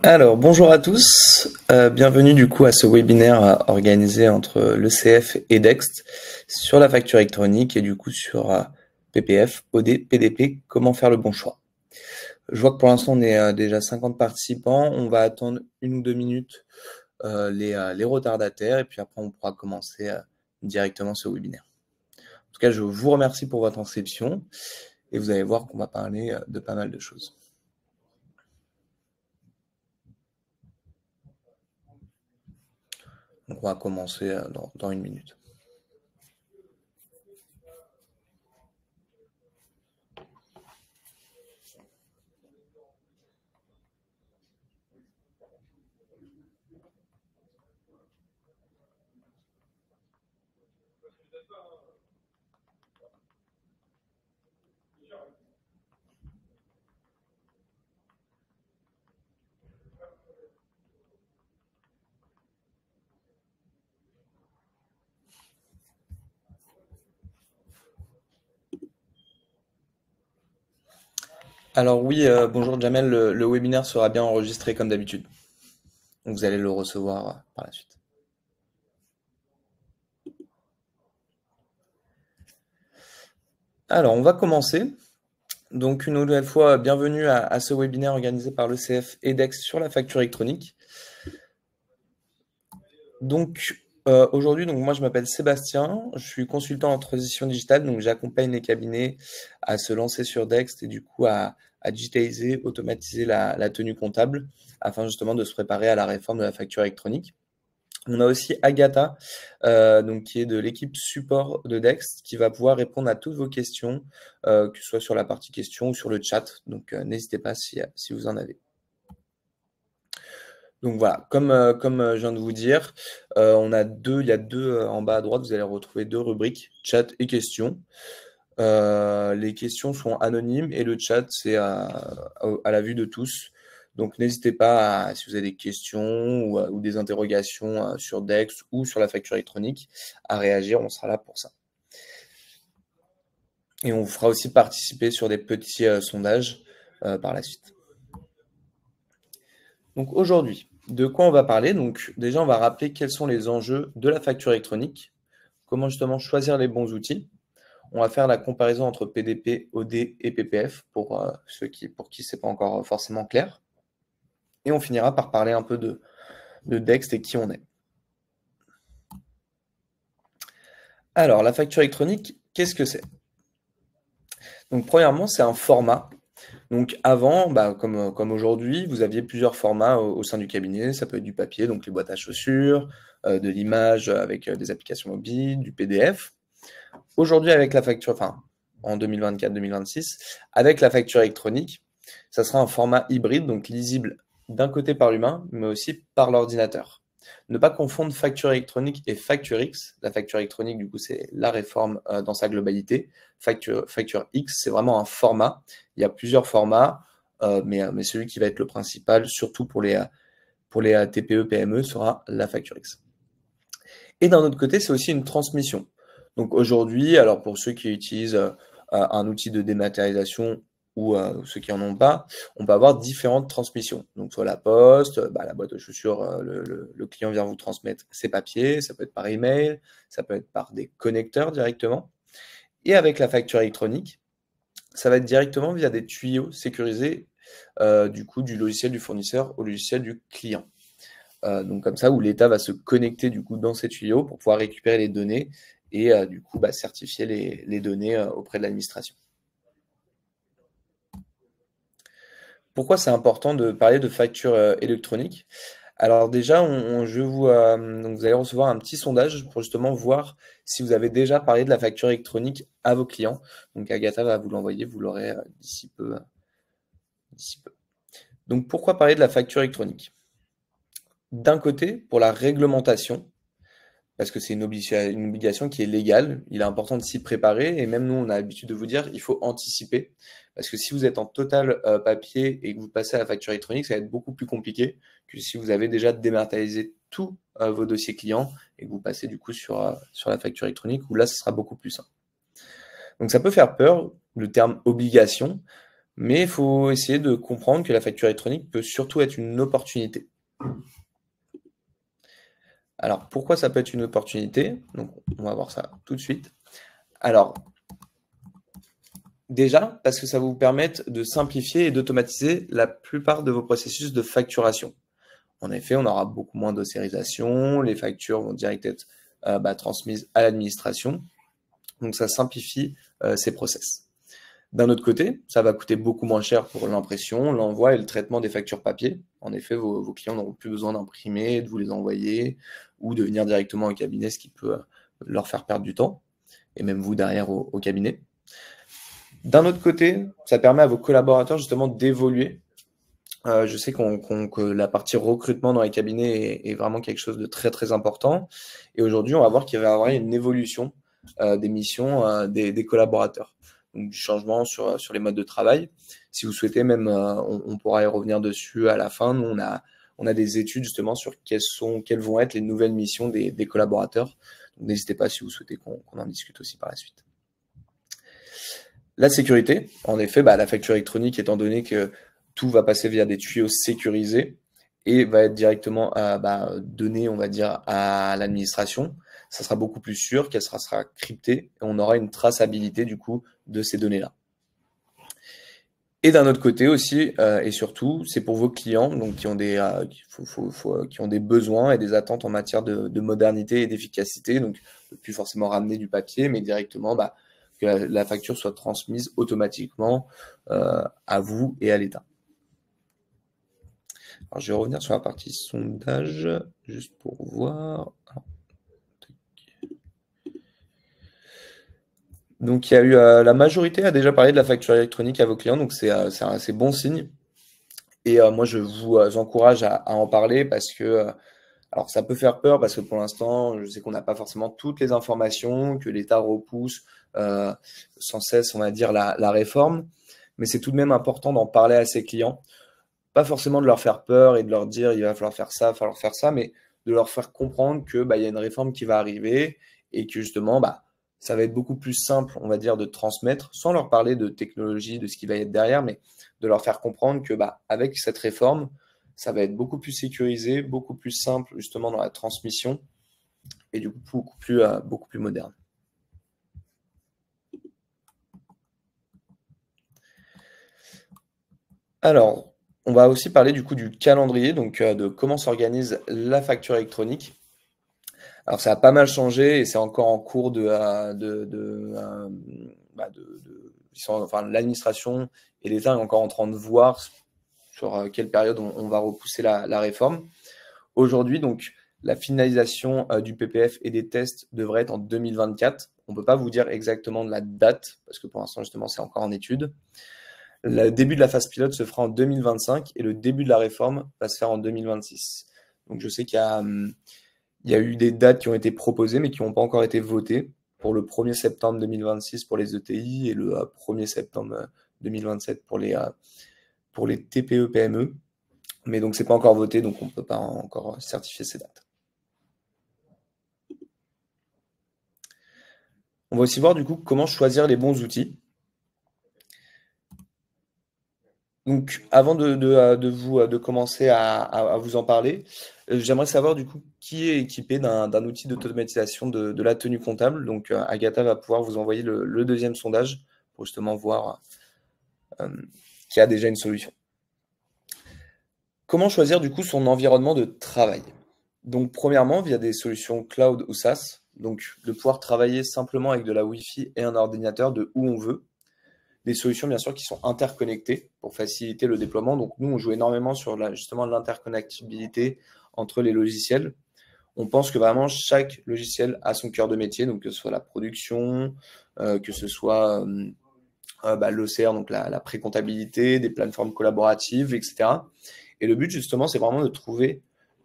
Alors, bonjour à tous, bienvenue du coup à ce webinaire organisé entre l'ECF et Dext sur la facture électronique et du coup sur PPF, OD, PDP, comment faire le bon choix. Je vois que pour l'instant on est déjà 50 participants, on va attendre 1 ou 2 minutes les retardataires et puis après on pourra commencer directement ce webinaire. En tout cas, je vous remercie pour votre inscription et vous allez voir qu'on va parler de pas mal de choses. Donc on va commencer dans 1 minute. Alors oui, bonjour Jamel, le webinaire sera bien enregistré comme d'habitude. Donc vous allez le recevoir par la suite. Alors on va commencer. Donc une nouvelle fois, bienvenue à ce webinaire organisé par l'ECF et Dext sur la facture électronique. Donc aujourd'hui, moi je m'appelle Sébastien, je suis consultant en transition digitale, donc j'accompagne les cabinets à se lancer sur Dext et du coup à digitaliser, automatiser la tenue comptable afin justement de se préparer à la réforme de la facture électronique. On a aussi Agatha, donc qui est de l'équipe support de Dext, qui va pouvoir répondre à toutes vos questions, que ce soit sur la partie questions ou sur le chat. Donc n'hésitez pas si vous en avez. Donc voilà, comme je viens de vous dire, il y a deux en bas à droite, vous allez retrouver deux rubriques, chat et questions. Les questions sont anonymes et le chat, c'est à la vue de tous. Donc n'hésitez pas, si vous avez des questions ou des interrogations sur Dext ou sur la facture électronique, à réagir, on sera là pour ça. Et on vous fera aussi participer sur des petits sondages par la suite. Donc aujourd'hui, de quoi on va parler? Donc déjà, on va rappeler quels sont les enjeux de la facture électronique, comment justement choisir les bons outils. On va faire la comparaison entre PDP, OD et PPF pour pour qui c'est pas encore forcément clair. Et on finira par parler un peu de Dext et qui on est. Alors, la facture électronique, qu'est-ce que c'est? Donc, premièrement, c'est un format. Donc, avant, comme aujourd'hui, vous aviez plusieurs formats au sein du cabinet. Ça peut être du papier, donc les boîtes à chaussures, de l'image avec des applications mobiles, du PDF. Aujourd'hui, avec la facture, enfin, en 2024-2026, avec la facture électronique, ça sera un format hybride, donc lisible d'un côté par l'humain, mais aussi par l'ordinateur. Ne pas confondre facture électronique et facture X. La facture électronique, du coup, c'est la réforme dans sa globalité. Facture X, c'est vraiment un format. Il y a plusieurs formats, mais celui qui va être le principal, surtout pour les TPE, PME, sera la facture X. Et d'un autre côté, c'est aussi une transmission. Donc aujourd'hui, alors pour ceux qui utilisent un outil de dématérialisation ou ceux qui n'en ont pas, on peut avoir différentes transmissions. Donc soit la poste, la boîte de chaussures, le client vient vous transmettre ses papiers, ça peut être par email, ça peut être par des connecteurs directement. Et avec la facture électronique, ça va être directement via des tuyaux sécurisés du coup du logiciel du fournisseur au logiciel du client. Donc comme ça, où l'État va se connecter du coup dans ces tuyaux pour pouvoir récupérer les données et du coup certifier les données auprès de l'administration. Pourquoi c'est important de parler de facture électronique? Alors déjà, donc vous allez recevoir un petit sondage pour justement voir si vous avez déjà parlé de la facture électronique à vos clients. Donc Agatha va vous l'envoyer, vous l'aurez d'ici peu. Donc pourquoi parler de la facture électronique? D'un côté, pour la réglementation, parce que c'est une obligation qui est légale. Il est important de s'y préparer et même nous, on a l'habitude de vous dire il faut anticiper. Parce que si vous êtes en total papier et que vous passez à la facture électronique, ça va être beaucoup plus compliqué que si vous avez déjà dématérialisé tous vos dossiers clients et que vous passez du coup sur la facture électronique où là, ce sera beaucoup plus simple. Donc ça peut faire peur, le terme obligation, Mais il faut essayer de comprendre que la facture électronique peut surtout être une opportunité. Alors, pourquoi ça peut être une opportunité? Donc, on va voir ça tout de suite. Alors, déjà, parce que ça va vous permettre de simplifier et d'automatiser la plupart de vos processus de facturation. En effet, on aura beaucoup moins d'ossérisation, les factures vont direct être transmises à l'administration, donc ça simplifie ces process. D'un autre côté, ça va coûter beaucoup moins cher pour l'impression, l'envoi et le traitement des factures papier. En effet, vos clients n'auront plus besoin d'imprimer, de vous les envoyer ou de venir directement au cabinet, ce qui peut leur faire perdre du temps, et même vous derrière au cabinet. D'un autre côté, ça permet à vos collaborateurs justement d'évoluer. Je sais que la partie recrutement dans les cabinets est vraiment quelque chose de très très important. Et aujourd'hui, on va voir qu'il va y avoir une évolution des missions des collaborateurs. Donc, du changement sur les modes de travail. Si vous souhaitez, même, on pourra y revenir dessus à la fin. Nous, on a des études justement sur quelles vont être les nouvelles missions des collaborateurs. Donc, n'hésitez pas si vous souhaitez qu'on en discute aussi par la suite. La sécurité, en effet, la facture électronique, étant donné que tout va passer via des tuyaux sécurisés et va être directement donné, on va dire, à l'administration, ça sera beaucoup plus sûr qu'elle sera cryptée et on aura une traçabilité du coup de ces données-là. Et d'un autre côté aussi, et surtout, c'est pour vos clients donc qui ont des besoins et des attentes en matière de modernité et d'efficacité, donc ne plus forcément ramener du papier, mais directement que la facture soit transmise automatiquement à vous et à l'État. Alors, je vais revenir sur la partie sondage, juste pour voir. Donc, il y a eu la majorité a déjà parlé de la facture électronique à vos clients, donc c'est un assez bon signe. Et moi, je vous encourage à en parler parce que alors ça peut faire peur parce que pour l'instant, je sais qu'on n'a pas forcément toutes les informations, que l'État repousse sans cesse, on va dire, la réforme. Mais c'est tout de même important d'en parler à ses clients. Pas forcément de leur faire peur et de leur dire il va falloir faire ça, mais de leur faire comprendre que il y a une réforme qui va arriver et que justement ça va être beaucoup plus simple, on va dire, de transmettre, sans leur parler de technologie, de ce qui va être derrière, mais de leur faire comprendre que avec cette réforme, ça va être beaucoup plus sécurisé, beaucoup plus simple justement dans la transmission et du coup beaucoup plus moderne. Alors, on va aussi parler du coup du calendrier, donc de comment s'organise la facture électronique. Alors ça a pas mal changé et c'est encore en cours l'administration et l'État est encore en train de voir sur quelle période on va repousser la réforme. Aujourd'hui, donc, la finalisation du PPF et des tests devrait être en 2024. On ne peut pas vous dire exactement de la date, parce que pour l'instant, justement, c'est encore en étude. Le début de la phase pilote se fera en 2025 et le début de la réforme va se faire en 2026. Donc, je sais qu'il y a eu des dates qui ont été proposées, mais qui n'ont pas encore été votées pour le 1er septembre 2026 pour les ETI et le 1er septembre 2027 pour les TPE-PME. Mais donc, c'est pas encore voté, donc on ne peut pas encore certifier ces dates. On va aussi voir du coup comment choisir les bons outils. Donc, avant de commencer à vous en parler, j'aimerais savoir du coup qui est équipé d'un outil d'automatisation de la tenue comptable. Donc, Agatha va pouvoir vous envoyer le deuxième sondage pour justement voir qui a déjà une solution. Comment choisir du coup son environnement de travail? Donc, premièrement, via des solutions cloud ou SaaS, donc de pouvoir travailler simplement avec de la Wi-Fi et un ordinateur de où on veut. Des solutions bien sûr qui sont interconnectées pour faciliter le déploiement. Donc nous, on joue énormément sur justement l'interconnectabilité entre les logiciels. On pense que vraiment chaque logiciel a son cœur de métier, donc que ce soit la production, que ce soit l'OCR, donc la pré-comptabilité, des plateformes collaboratives, etc. Et le but justement, c'est vraiment de trouver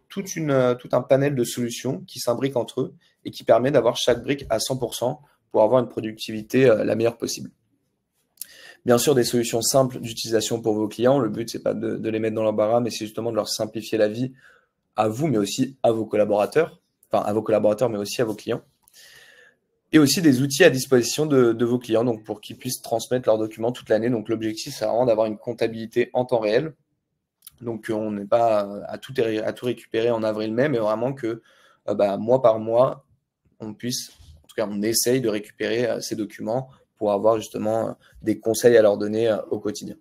tout un panel de solutions qui s'imbriquent entre eux et qui permet d'avoir chaque brique à 100% pour avoir une productivité la meilleure possible. Bien sûr, des solutions simples d'utilisation pour vos clients. Le but, c'est pas de les mettre dans l'embarras, mais c'est justement de leur simplifier la vie à vous, mais aussi à vos collaborateurs. Enfin, à vos collaborateurs, mais aussi à vos clients. Et aussi des outils à disposition de vos clients, donc pour qu'ils puissent transmettre leurs documents toute l'année. Donc l'objectif, c'est vraiment d'avoir une comptabilité en temps réel. Donc on n'est pas à tout récupérer en avril-mai, mais vraiment que mois par mois, on puisse, en tout cas on essaye de récupérer ces documents pour avoir justement des conseils à leur donner au quotidien.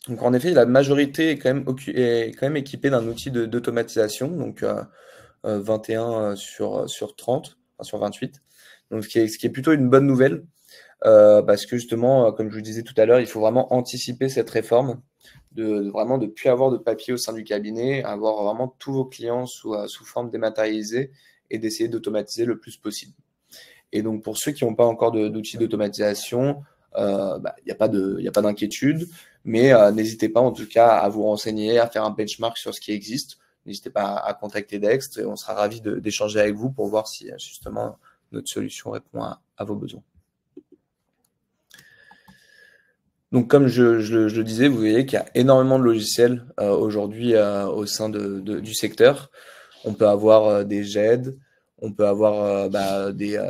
Donc en effet, la majorité est quand même équipée d'un outil d'automatisation, donc 21 sur 30, enfin sur 28. Donc ce qui est plutôt une bonne nouvelle, parce que justement, comme je vous disais tout à l'heure, il faut vraiment anticiper cette réforme, vraiment de ne plus avoir de papier au sein du cabinet, avoir vraiment tous vos clients sous forme dématérialisée et d'essayer d'automatiser le plus possible. Et donc pour ceux qui n'ont pas encore d'outils d'automatisation, il n'y a pas d'inquiétude, mais n'hésitez pas en tout cas à vous renseigner, à faire un benchmark sur ce qui existe. N'hésitez pas à contacter Dext et on sera ravis d'échanger avec vous pour voir si justement notre solution répond à vos besoins. Donc comme je le disais, vous voyez qu'il y a énormément de logiciels aujourd'hui au sein du secteur. On peut avoir des GED, on peut avoir des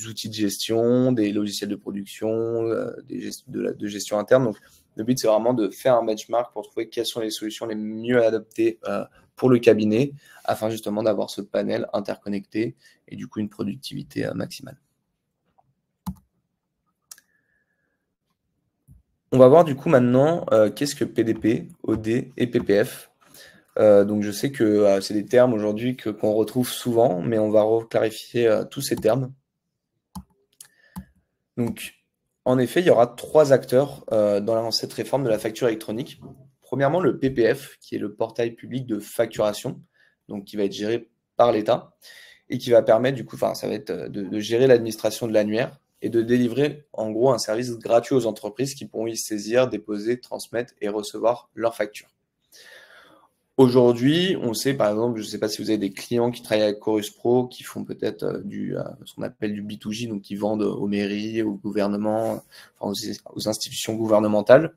outils de gestion, des logiciels de production, de gestion interne. Donc le but, c'est vraiment de faire un benchmark pour trouver quelles sont les solutions les mieux adaptées pour le cabinet, afin justement d'avoir ce panel interconnecté et du coup une productivité maximale. On va voir du coup maintenant qu'est-ce que PDP, OD et PPF. Donc je sais que c'est des termes aujourd'hui qu'on retrouve souvent, mais on va reclarifier tous ces termes. Donc en effet, il y aura 3 acteurs dans cette réforme de la facture électronique. Premièrement, le PPF, qui est le portail public de facturation, donc qui va être géré par l'État et qui va permettre du coup, ça va être de gérer l'administration de l'annuaire et de délivrer en gros un service gratuit aux entreprises qui pourront y saisir, déposer, transmettre et recevoir leurs factures. Aujourd'hui, on sait par exemple, je ne sais pas si vous avez des clients qui travaillent avec Chorus Pro, qui font peut-être ce qu'on appelle du B2J, donc qui vendent aux mairies, au gouvernement, aux institutions gouvernementales.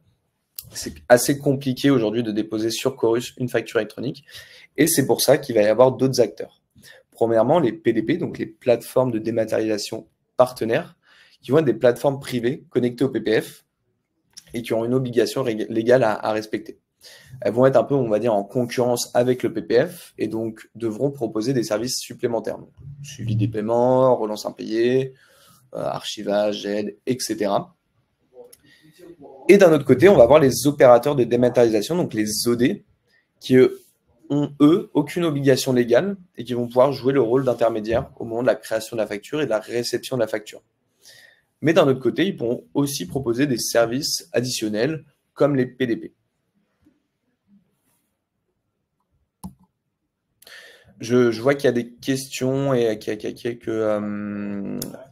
C'est assez compliqué aujourd'hui de déposer sur Chorus une facture électronique et c'est pour ça qu'il va y avoir d'autres acteurs. Premièrement, les PDP, donc les plateformes de dématérialisation partenaires, qui vont être des plateformes privées connectées au PPF et qui ont une obligation légale à respecter. Elles vont être un peu, on va dire, en concurrence avec le PPF et donc devront proposer des services supplémentaires. Donc, suivi des paiements, relance impayés, archivage, aide, etc. Et d'un autre côté, on va avoir les opérateurs de dématérialisation, donc les OD, qui ont, eux, aucune obligation légale et qui vont pouvoir jouer le rôle d'intermédiaire au moment de la création de la facture et de la réception de la facture. Mais d'un autre côté, ils pourront aussi proposer des services additionnels comme les PDP. Je vois qu'il y a des questions et qu'il y a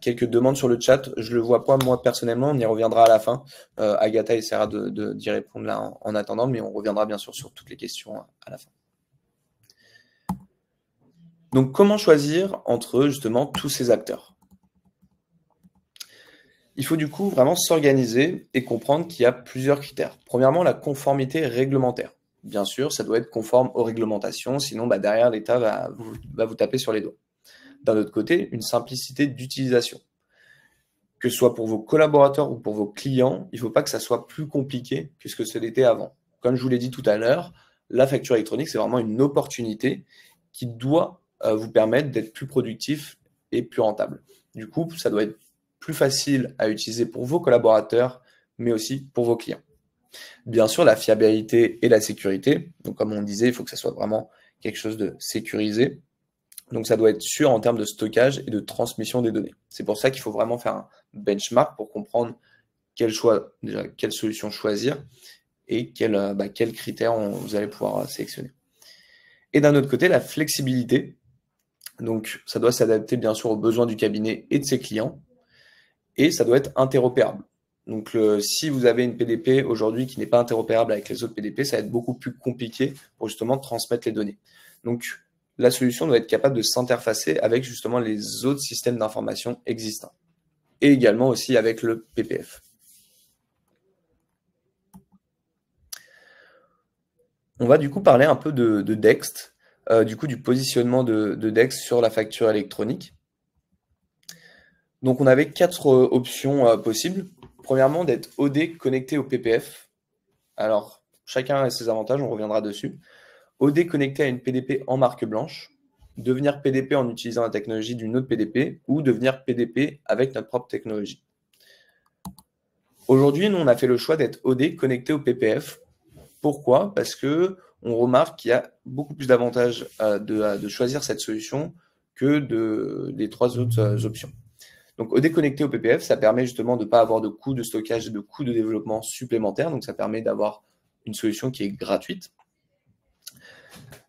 quelques demandes sur le chat. Je ne le vois pas moi personnellement, on y reviendra à la fin. Agatha essaiera d'y répondre là en attendant, mais on reviendra bien sûr sur toutes les questions à la fin. Donc comment choisir entre justement tous ces acteurs? Il faut du coup vraiment s'organiser et comprendre qu'il y a plusieurs critères. Premièrement, la conformité réglementaire. Bien sûr, ça doit être conforme aux réglementations, sinon derrière, l'État va vous taper sur les doigts. D'un autre côté, une simplicité d'utilisation. Que ce soit pour vos collaborateurs ou pour vos clients, il ne faut pas que ça soit plus compliqué que ce que ce l'était avant. Comme je vous l'ai dit tout à l'heure, la facture électronique, c'est vraiment une opportunité qui doit vous permettre d'être plus productif et plus rentable. Du coup, ça doit être plus facile à utiliser pour vos collaborateurs, mais aussi pour vos clients. Bien sûr, la fiabilité et la sécurité. Donc, comme on disait, il faut que ça soit vraiment quelque chose de sécurisé. Donc, ça doit être sûr en termes de stockage et de transmission des données. C'est pour ça qu'il faut vraiment faire un benchmark pour comprendre quelle solution choisir et quels critères vous allez pouvoir sélectionner. Et d'un autre côté, la flexibilité. Donc, ça doit s'adapter bien sûr aux besoins du cabinet et de ses clients. Et ça doit être interopérable. Donc, si vous avez une PDP aujourd'hui qui n'est pas interopérable avec les autres PDP, ça va être beaucoup plus compliqué pour justement transmettre les données. Donc, la solution doit être capable de s'interfacer avec justement les autres systèmes d'information existants. Et également aussi avec le PPF. On va du coup parler un peu de Dext. du coup du positionnement de DEX sur la facture électronique. Donc on avait 4 options possibles. Premièrement, d'être OD connecté au PPF. Alors, chacun a ses avantages, on reviendra dessus. OD connecté à une PDP en marque blanche, devenir PDP en utilisant la technologie d'une autre PDP, ou devenir PDP avec notre propre technologie. Aujourd'hui, nous, on a fait le choix d'être OD connecté au PPF. Pourquoi? Parce que on remarque qu'il y a beaucoup plus d'avantages de choisir cette solution que des 3 autres options. Donc, OD connecté au PPF, ça permet justement de ne pas avoir de coûts de stockage et de coûts de développement supplémentaires. Donc, ça permet d'avoir une solution qui est gratuite.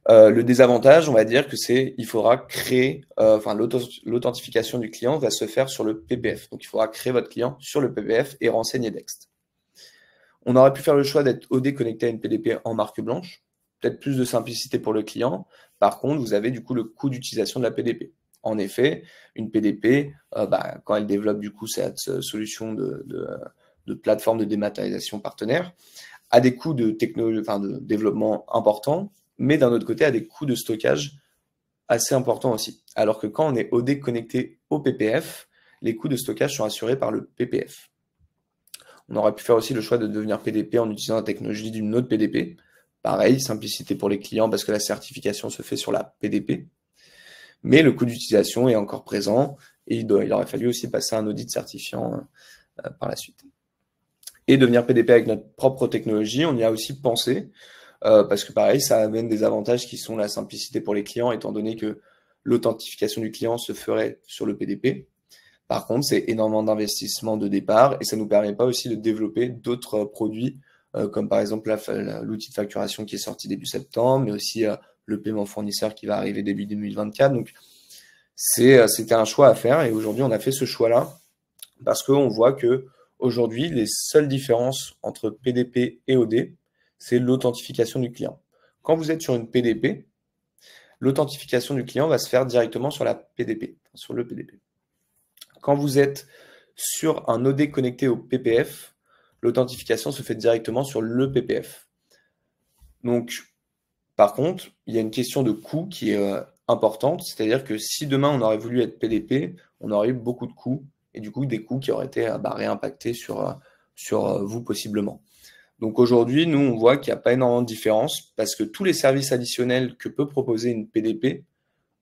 Le désavantage, on va dire que il faudra créer, l'authentification du client va se faire sur le PPF. Donc, il faudra créer votre client sur le PPF et renseigner Dext. On aurait pu faire le choix d'être OD connecté à une PDP en marque blanche. Peut-être plus de simplicité pour le client. Par contre, vous avez du coup le coût d'utilisation de la PDP. En effet, une PDP, quand elle développe du coup cette solution de plateforme de dématérialisation partenaire, a des coûts de développement importants, mais d'un autre côté, a des coûts de stockage assez importants aussi. Alors que quand on est OD connecté au PPF, les coûts de stockage sont assurés par le PPF. On aurait pu faire aussi le choix de devenir PDP en utilisant la technologie d'une autre PDP. Pareil, simplicité pour les clients parce que la certification se fait sur la PDP. Mais le coût d'utilisation est encore présent et il aurait fallu aussi passer un audit certifiant par la suite. Et devenir PDP avec notre propre technologie, on y a aussi pensé parce que pareil, ça amène des avantages qui sont la simplicité pour les clients étant donné que l'authentification du client se ferait sur le PDP. Par contre, c'est énormément d'investissement de départ et ça ne nous permet pas aussi de développer d'autres produits comme par exemple l'outil de facturation qui est sorti début septembre, mais aussi le paiement fournisseur qui va arriver début 2024. Donc, c'était un choix à faire et aujourd'hui, on a fait ce choix-là parce qu'on voit que aujourd'hui, les seules différences entre PDP et OD, c'est l'authentification du client. Quand vous êtes sur une PDP, l'authentification du client va se faire directement sur la PDP, sur le PDP. Quand vous êtes sur un OD connecté au PPF, l'authentification se fait directement sur le PPF. Donc, par contre, il y a une question de coût qui est importante, c'est-à-dire que si demain on aurait voulu être PDP, on aurait eu beaucoup de coûts, et du coup des coûts qui auraient été réimpactés sur vous possiblement. Donc aujourd'hui, nous, on voit qu'il n'y a pas énormément de différence, parce que tous les services additionnels que peut proposer une PDP,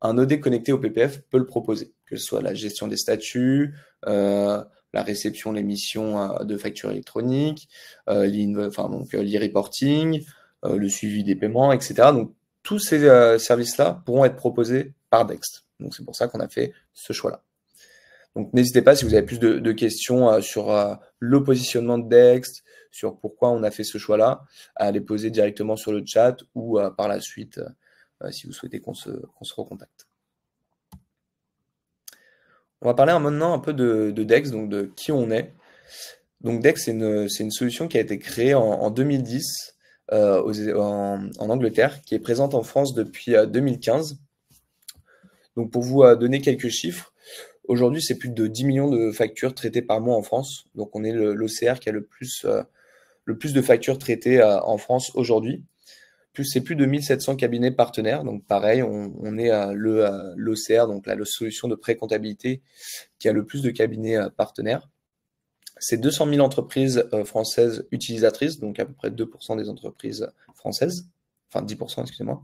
un OD connecté au PPF peut le proposer, que ce soit la gestion des statuts, la réception, l'émission de factures électroniques, l'e-reporting, le suivi des paiements, etc. Donc, tous ces services-là pourront être proposés par Dext. Donc, c'est pour ça qu'on a fait ce choix-là. Donc, n'hésitez pas, si vous avez plus de questions sur le positionnement de Dext, sur pourquoi on a fait ce choix-là, à les poser directement sur le chat ou par la suite, si vous souhaitez qu'on se recontacte. On va parler maintenant un peu de Dext, donc de qui on est. Donc Dext, c'est une solution qui a été créée en 2010 en Angleterre, qui est présente en France depuis 2015. Donc pour vous donner quelques chiffres, aujourd'hui c'est plus de 10 millions de factures traitées par mois en France. Donc on est l'OCR qui a le plus de factures traitées en France aujourd'hui. C'est plus de 1700 cabinets partenaires. Donc pareil, on est l'OCR, donc la solution de pré-comptabilité qui a le plus de cabinets partenaires. C'est 200 000 entreprises françaises utilisatrices, donc à peu près 2% des entreprises françaises, enfin 10%, excusez-moi.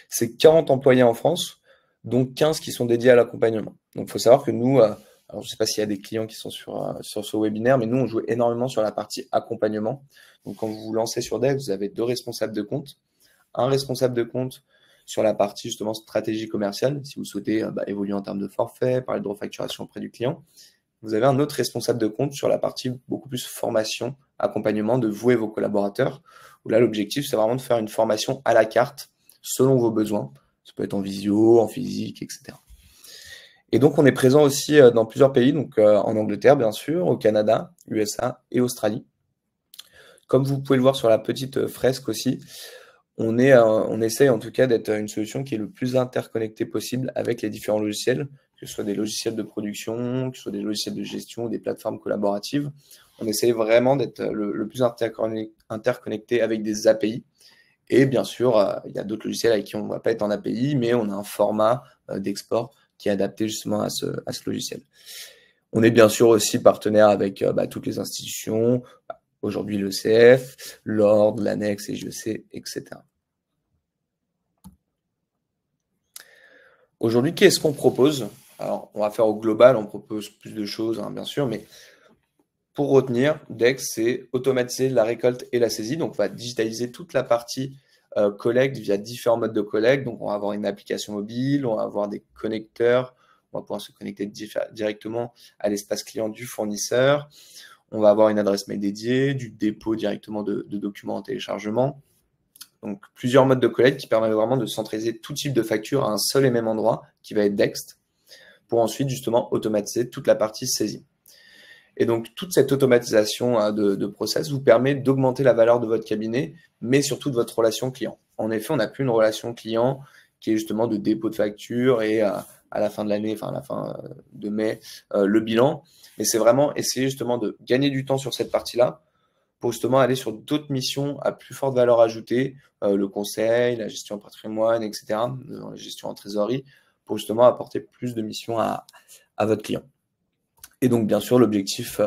C'est 40 employés en France, donc 15 qui sont dédiés à l'accompagnement. Donc il faut savoir que nous, alors je ne sais pas s'il y a des clients qui sont sur ce webinaire, mais nous, on joue énormément sur la partie accompagnement. Donc quand vous vous lancez sur Dext, vous avez 2 responsables de compte. Un responsable de compte sur la partie justement stratégie commerciale, si vous souhaitez évoluer en termes de forfait, parler de refacturation auprès du client. Vous avez un autre responsable de compte sur la partie beaucoup plus formation, accompagnement de vous et vos collaborateurs, où là l'objectif c'est vraiment de faire une formation à la carte selon vos besoins. Ça peut être en visio, en physique, etc. Et donc on est présent aussi dans plusieurs pays, donc en Angleterre bien sûr, au Canada, USA et Australie. Comme vous pouvez le voir sur la petite fresque aussi, on essaye en tout cas d'être une solution qui est le plus interconnectée possible avec les différents logiciels, que ce soit des logiciels de production, que ce soit des logiciels de gestion ou des plateformes collaboratives. On essaye vraiment d'être le plus interconnecté avec des API Et bien sûr, il y a d'autres logiciels avec qui on ne va pas être en API, mais on a un format d'export qui est adapté justement à ce logiciel. On est bien sûr aussi partenaire avec toutes les institutions, aujourd'hui l'ECF, l'Ordre, l'Annexe, EJEC, etc. Aujourd'hui, qu'est-ce qu'on propose? Alors, on va faire au global, on propose plus de choses, bien sûr, mais pour retenir, Dex, c'est automatiser la récolte et la saisie. Donc, on va digitaliser toute la partie collecte via différents modes de collecte. Donc, on va avoir une application mobile, on va avoir des connecteurs, on va pouvoir se connecter directement à l'espace client du fournisseur. On va avoir une adresse mail dédiée, du dépôt directement de documents en téléchargement. Donc, plusieurs modes de collecte qui permettent vraiment de centraliser tout type de facture à un seul et même endroit, qui va être Dext, pour ensuite justement automatiser toute la partie saisie. Et donc, toute cette automatisation de process vous permet d'augmenter la valeur de votre cabinet, mais surtout de votre relation client. En effet, on n'a plus une relation client qui est justement de dépôt de facture et à la fin de l'année, enfin à la fin de mai, le bilan. Mais c'est vraiment essayer justement de gagner du temps sur cette partie-là pour justement aller sur d'autres missions à plus forte valeur ajoutée, le conseil, la gestion en patrimoine, etc., la gestion en trésorerie, pour justement apporter plus de missions à votre client. Et donc, bien sûr, l'objectif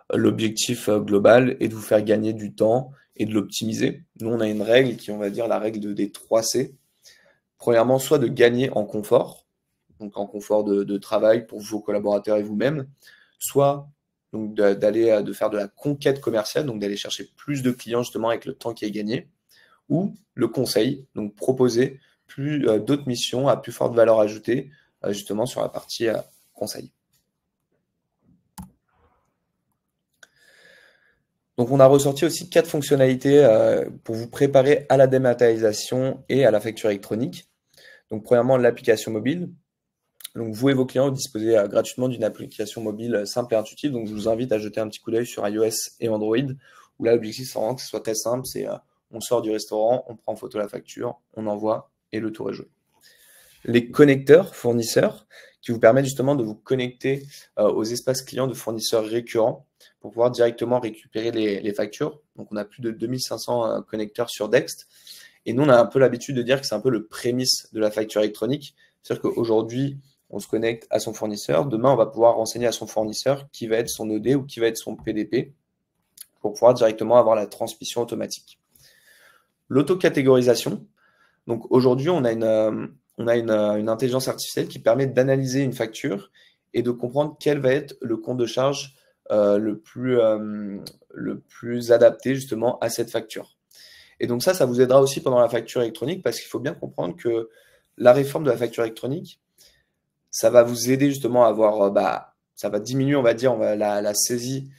global est de vous faire gagner du temps et de l'optimiser. Nous, on a une règle qui, on va dire, la règle des 3 C. Premièrement, soit de gagner en confort, donc en confort de travail pour vos collaborateurs et vous-même, soit donc de faire de la conquête commerciale, donc d'aller chercher plus de clients justement avec le temps qui est gagné, ou le conseil, donc proposer d'autres missions à plus forte valeur ajoutée, justement sur la partie conseil. Donc, on a ressorti aussi 4 fonctionnalités pour vous préparer à la dématérialisation et à la facture électronique. Donc, premièrement, l'application mobile. Donc, vous et vos clients disposez gratuitement d'une application mobile simple et intuitive. Donc, je vous invite à jeter un petit coup d'œil sur iOS et Android, où là, l'objectif, c'est vraiment que ce soit très simple. C'est on sort du restaurant, on prend en photo la facture, on envoie et le tour est joué. Les connecteurs fournisseurs qui vous permettent justement de vous connecter aux espaces clients de fournisseurs récurrents pour pouvoir directement récupérer les factures. Donc, on a plus de 2500 connecteurs sur Dext. Et nous, on a un peu l'habitude de dire que c'est un peu le prémisse de la facture électronique. C'est-à-dire qu'aujourd'hui, on se connecte à son fournisseur. Demain, on va pouvoir renseigner à son fournisseur qui va être son OD ou qui va être son PDP pour pouvoir directement avoir la transmission automatique. L'autocatégorisation. Donc, aujourd'hui, on a une intelligence artificielle qui permet d'analyser une facture et de comprendre quel va être le compte de charge le plus adapté justement à cette facture. Et donc ça vous aidera aussi pendant la facture électronique parce qu'il faut bien comprendre que la réforme de la facture électronique, ça va vous aider justement à avoir, ça va diminuer, on va dire, la saisie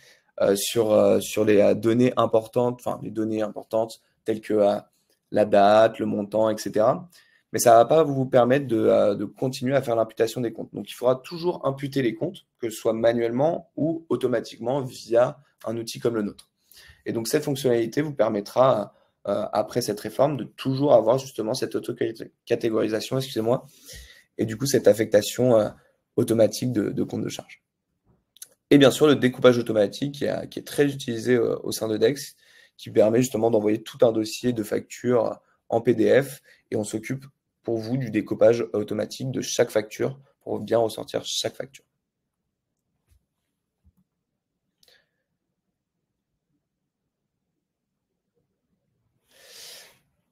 sur les données importantes, enfin les données importantes telles que la date, le montant, etc. Mais ça ne va pas vous permettre de continuer à faire l'imputation des comptes. Donc, il faudra toujours imputer les comptes, que ce soit manuellement ou automatiquement via un outil comme le nôtre. Et donc, cette fonctionnalité vous permettra, après cette réforme, de toujours avoir justement cette auto-catégorisation, excusez-moi, et du coup, cette affectation automatique de compte de charge. Et bien sûr, le découpage automatique qui est très utilisé au sein de Dex, qui permet justement d'envoyer tout un dossier de facture en PDF et on s'occupe pour vous du découpage automatique de chaque facture pour bien ressortir chaque facture.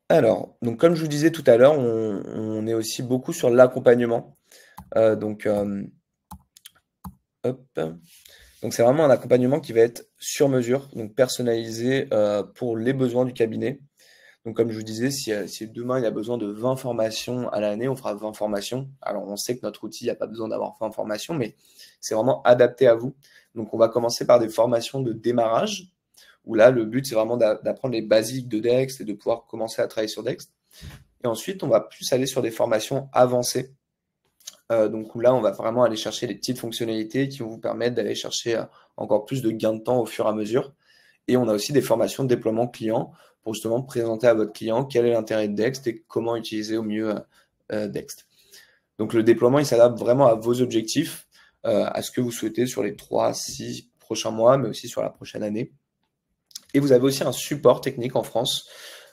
Alors, donc comme je vous disais tout à l'heure, on est aussi beaucoup sur l'accompagnement. Donc, c'est vraiment un accompagnement qui va être sur mesure, donc personnalisé pour les besoins du cabinet. Donc, comme je vous disais, si demain il y a besoin de 20 formations à l'année, on fera 20 formations. Alors, on sait que notre outil, il n'y a pas besoin d'avoir 20 formations, mais c'est vraiment adapté à vous. Donc, on va commencer par des formations de démarrage, où là, le but, c'est vraiment d'apprendre les basiques de Dext et de pouvoir commencer à travailler sur Dext. Et ensuite, on va plus aller sur des formations avancées. Donc, où là, on va vraiment aller chercher les petites fonctionnalités qui vont vous permettre d'aller chercher encore plus de gains de temps au fur et à mesure. Et on a aussi des formations de déploiement client pour justement présenter à votre client quel est l'intérêt de Dext et comment utiliser au mieux Dext. Donc le déploiement, il s'adapte vraiment à vos objectifs, à ce que vous souhaitez sur les 3-6 prochains mois, mais aussi sur la prochaine année. Et vous avez aussi un support technique en France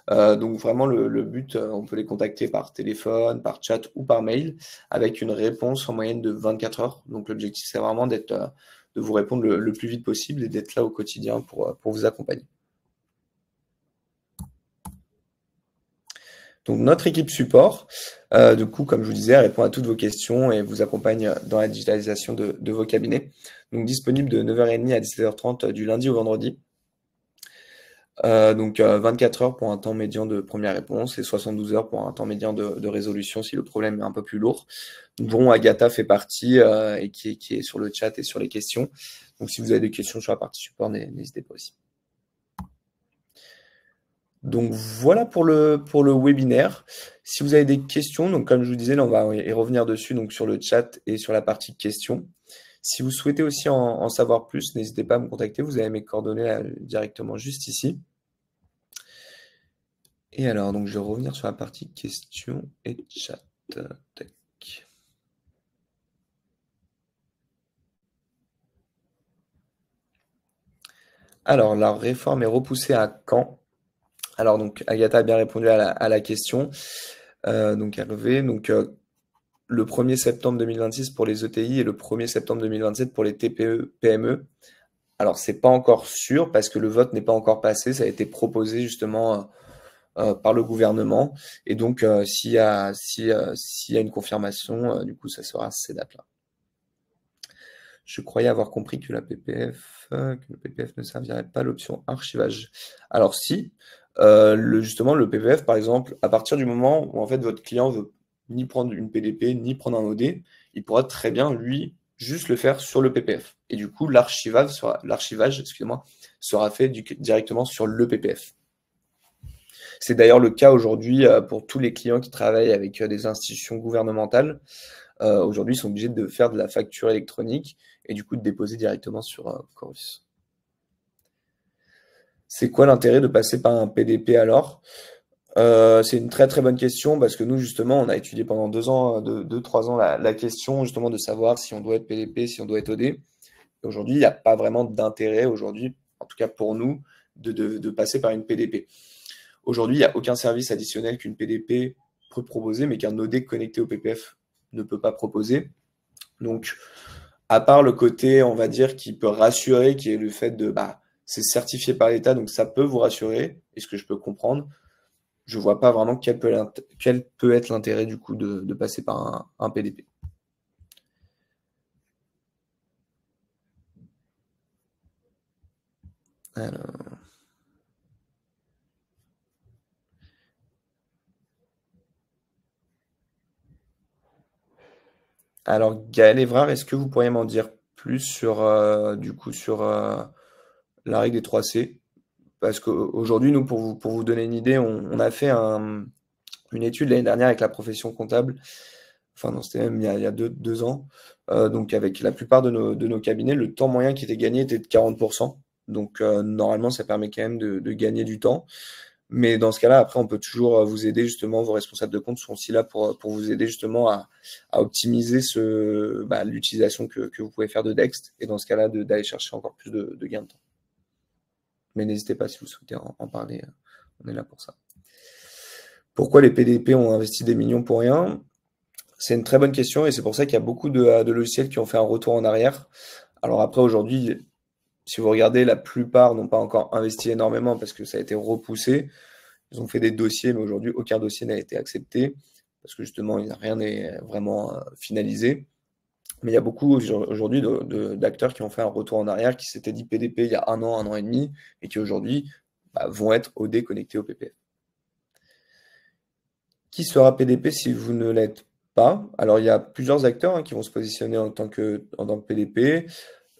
Donc vraiment le but, on peut les contacter par téléphone, par chat ou par mail avec une réponse en moyenne de 24 heures. Donc l'objectif, c'est vraiment de vous répondre le plus vite possible et d'être là au quotidien pour vous accompagner. Donc notre équipe support, du coup, comme je vous disais, elle répond à toutes vos questions et vous accompagne dans la digitalisation de vos cabinets. Donc disponible de 9h30 à 17h30 du lundi au vendredi. Donc 24 heures pour un temps médian de première réponse et 72 heures pour un temps médian de résolution si le problème est un peu plus lourd, dont Agatha fait partie et qui est sur le chat et sur les questions. Donc si vous avez des questions sur la partie support, n'hésitez pas aussi. Donc voilà pour le webinaire. Si vous avez des questions, donc comme je vous disais, là, on va y revenir dessus donc sur le chat et sur la partie questions. Si vous souhaitez aussi en savoir plus, n'hésitez pas à me contacter. Vous avez mes coordonnées directement juste ici. Et alors, donc je vais revenir sur la partie questions et chat. Tac. Alors, la réforme est repoussée à quand? Alors, donc, Agatha a bien répondu à la question. Donc, Hervé, donc, le 1er septembre 2026 pour les ETI et le 1er septembre 2027 pour les TPE, PME. Alors, c'est pas encore sûr parce que le vote n'est pas encore passé. Ça a été proposé justement par le gouvernement. Et donc, s'il y a une confirmation, du coup, ça sera ces dates-là. Je croyais avoir compris que le PPF ne servirait pas à l'option archivage. Alors si, justement, le PPF, par exemple, à partir du moment où en fait votre client veut ni prendre une PDP, ni prendre un OD, il pourra très bien, lui, juste le faire sur le PPF. Et du coup, l'archivage, excusez-moi, sera fait directement sur le PPF. C'est d'ailleurs le cas aujourd'hui pour tous les clients qui travaillent avec des institutions gouvernementales. Aujourd'hui, ils sont obligés de faire de la facture électronique et du coup de déposer directement sur Chorus. C'est quoi l'intérêt de passer par un PDP alors? C'est une très très bonne question parce que nous justement on a étudié pendant 2 ans, 3 ans la question justement de savoir si on doit être PDP, si on doit être OD. Aujourd'hui, il n'y a pas vraiment d'intérêt aujourd'hui, en tout cas pour nous, de passer par une PDP. Aujourd'hui, il n'y a aucun service additionnel qu'une PDP peut proposer, mais qu'un OD connecté au PPF ne peut pas proposer. Donc, à part le côté, on va dire, qui peut rassurer, qui est le fait de, c'est certifié par l'État, donc ça peut vous rassurer, et ce que je peux comprendre, je vois pas vraiment quel peut être l'intérêt du coup de passer par un PDP. Alors, Gaël Évrard, est-ce que vous pourriez m'en dire plus sur, la règle des 3C? Parce qu'aujourd'hui, nous, pour vous donner une idée, on a fait une étude l'année dernière avec la profession comptable. Enfin, non, c'était même il y a 2 ans. Donc, avec la plupart de nos cabinets, le temps moyen qui était gagné était de 40%. Donc, normalement, ça permet quand même de gagner du temps. Mais dans ce cas-là, après, on peut toujours vous aider, justement, vos responsables de compte sont aussi là pour vous aider justement à optimiser l'utilisation que vous pouvez faire de Dext. Et dans ce cas-là, d'aller chercher encore plus de gains de temps. Mais n'hésitez pas si vous souhaitez en parler, on est là pour ça. Pourquoi les PDP ont investi des millions pour rien? C'est une très bonne question et c'est pour ça qu'il y a beaucoup de logiciels qui ont fait un retour en arrière. Alors après, aujourd'hui, si vous regardez, la plupart n'ont pas encore investi énormément parce que ça a été repoussé. Ils ont fait des dossiers, mais aujourd'hui, aucun dossier n'a été accepté parce que justement, rien n'est vraiment finalisé. Mais il y a beaucoup aujourd'hui d'acteurs qui ont fait un retour en arrière, qui s'étaient dit PDP il y a un an et demi, et qui aujourd'hui vont être OD connectés au PPF. Qui sera PDP si vous ne l'êtes pas? Alors, il y a plusieurs acteurs qui vont se positionner en tant que PDP.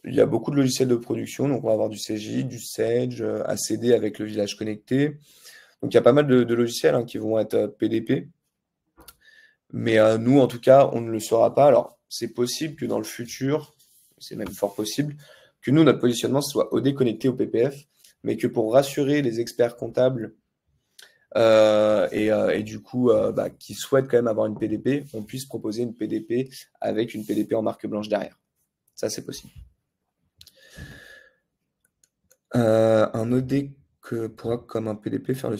Il y a beaucoup de logiciels de production, donc on va avoir du CJ, du Sage, ACD avec le village connecté. Donc il y a pas mal de logiciels qui vont être PDP. Mais nous, en tout cas, on ne le saura pas. Alors, c'est possible que dans le futur, c'est même fort possible, que nous, notre positionnement soit OD connecté au PPF, mais que pour rassurer les experts comptables et du coup, qui souhaitent quand même avoir une PDP, on puisse proposer une PDP avec une PDP en marque blanche derrière. Ça, c'est possible. Un OD pourra, comme un PDP, faire le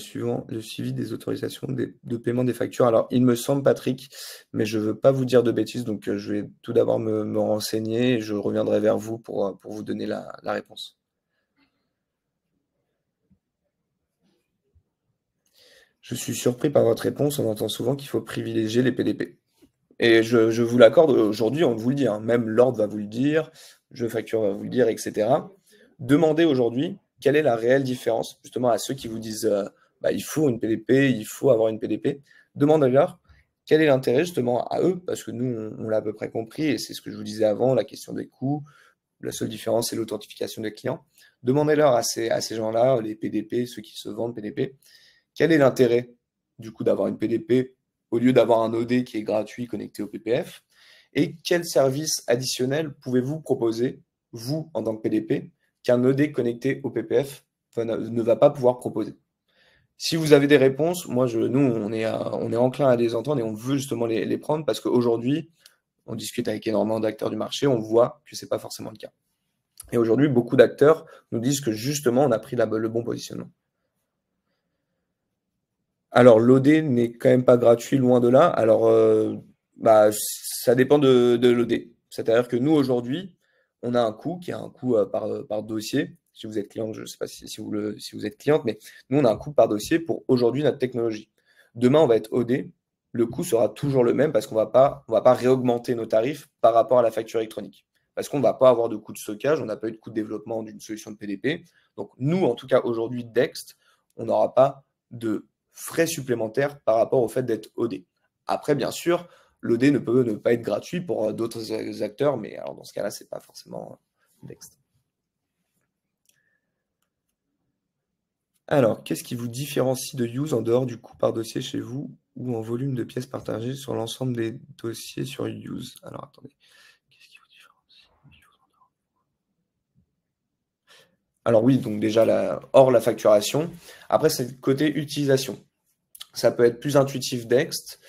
suivi des autorisations de paiement des factures. Alors, il me semble, Patrick, mais je ne veux pas vous dire de bêtises, donc je vais tout d'abord me renseigner et je reviendrai vers vous pour vous donner la réponse. Je suis surpris par votre réponse. On entend souvent qu'il faut privilégier les PDP. Et je vous l'accorde, aujourd'hui, on vous le dit, hein, même l'ordre va vous le dire, je facture va vous le dire, etc. Demandez aujourd'hui quelle est la réelle différence, justement à ceux qui vous disent bah, il faut une PDP, il faut avoir une PDP. Demandez-leur quel est l'intérêt justement à eux, parce que nous, on l'a à peu près compris, et c'est ce que je vous disais avant, la question des coûts, la seule différence, c'est l'authentification des clients. Demandez-leur à ces gens-là, les PDP, ceux qui se vendent PDP, quel est l'intérêt du coup d'avoir une PDP au lieu d'avoir un OD qui est gratuit connecté au PPF? Et quel service additionnel pouvez-vous proposer, vous, en tant que PDP, qu'un OD connecté au PPF ne va pas pouvoir proposer? Si vous avez des réponses, nous, on est enclin à les entendre et on veut justement les prendre parce qu'aujourd'hui, on discute avec énormément d'acteurs du marché, on voit que ce n'est pas forcément le cas. Et aujourd'hui, beaucoup d'acteurs nous disent que justement, on a pris le bon positionnement. Alors, l'OD n'est quand même pas gratuit, loin de là. Alors, ça dépend de l'OD. C'est-à-dire que nous, aujourd'hui, on a un coût qui est un coût par dossier. Si vous êtes client, je ne sais pas si vous êtes cliente, mais nous, on a un coût par dossier pour aujourd'hui notre technologie. Demain, on va être OD. Le coût sera toujours le même parce qu'on ne va pas réaugmenter nos tarifs par rapport à la facture électronique. Parce qu'on ne va pas avoir de coût de stockage, on n'a pas eu de coût de développement d'une solution de PDP. Donc, nous, en tout cas, aujourd'hui, Dext, on n'aura pas de frais supplémentaires par rapport au fait d'être OD. Après, bien sûr, l'OD ne peut ne pas être gratuit pour d'autres acteurs, mais alors dans ce cas-là, ce n'est pas forcément Dext. Alors, qu'est-ce qui vous différencie de Use en dehors du coût par dossier chez vous ou en volume de pièces partagées sur l'ensemble des dossiers sur Use? Alors, attendez. Qu'est-ce qui vous différencie de Use en dehors? Alors oui, donc déjà, hors la facturation. Après, c'est le côté utilisation. Ça peut être plus intuitif Dext.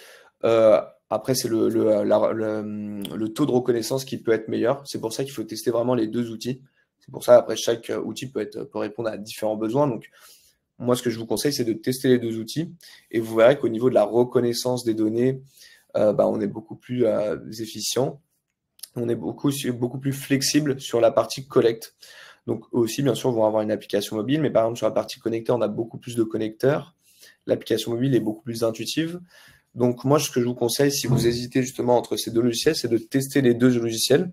Après, c'est le taux de reconnaissance qui peut être meilleur. C'est pour ça qu'il faut tester vraiment les deux outils. C'est pour ça, après, chaque outil peut répondre à différents besoins. Donc, moi, ce que je vous conseille, c'est de tester les deux outils. Et vous verrez qu'au niveau de la reconnaissance des données, on est beaucoup plus efficient. On est beaucoup plus flexible sur la partie collecte. Donc aussi, bien sûr, on va avoir une application mobile, mais par exemple, sur la partie connectée, on a beaucoup plus de connecteurs. L'application mobile est beaucoup plus intuitive. Donc moi, ce que je vous conseille, si vous hésitez justement entre ces deux logiciels, c'est de tester les deux logiciels.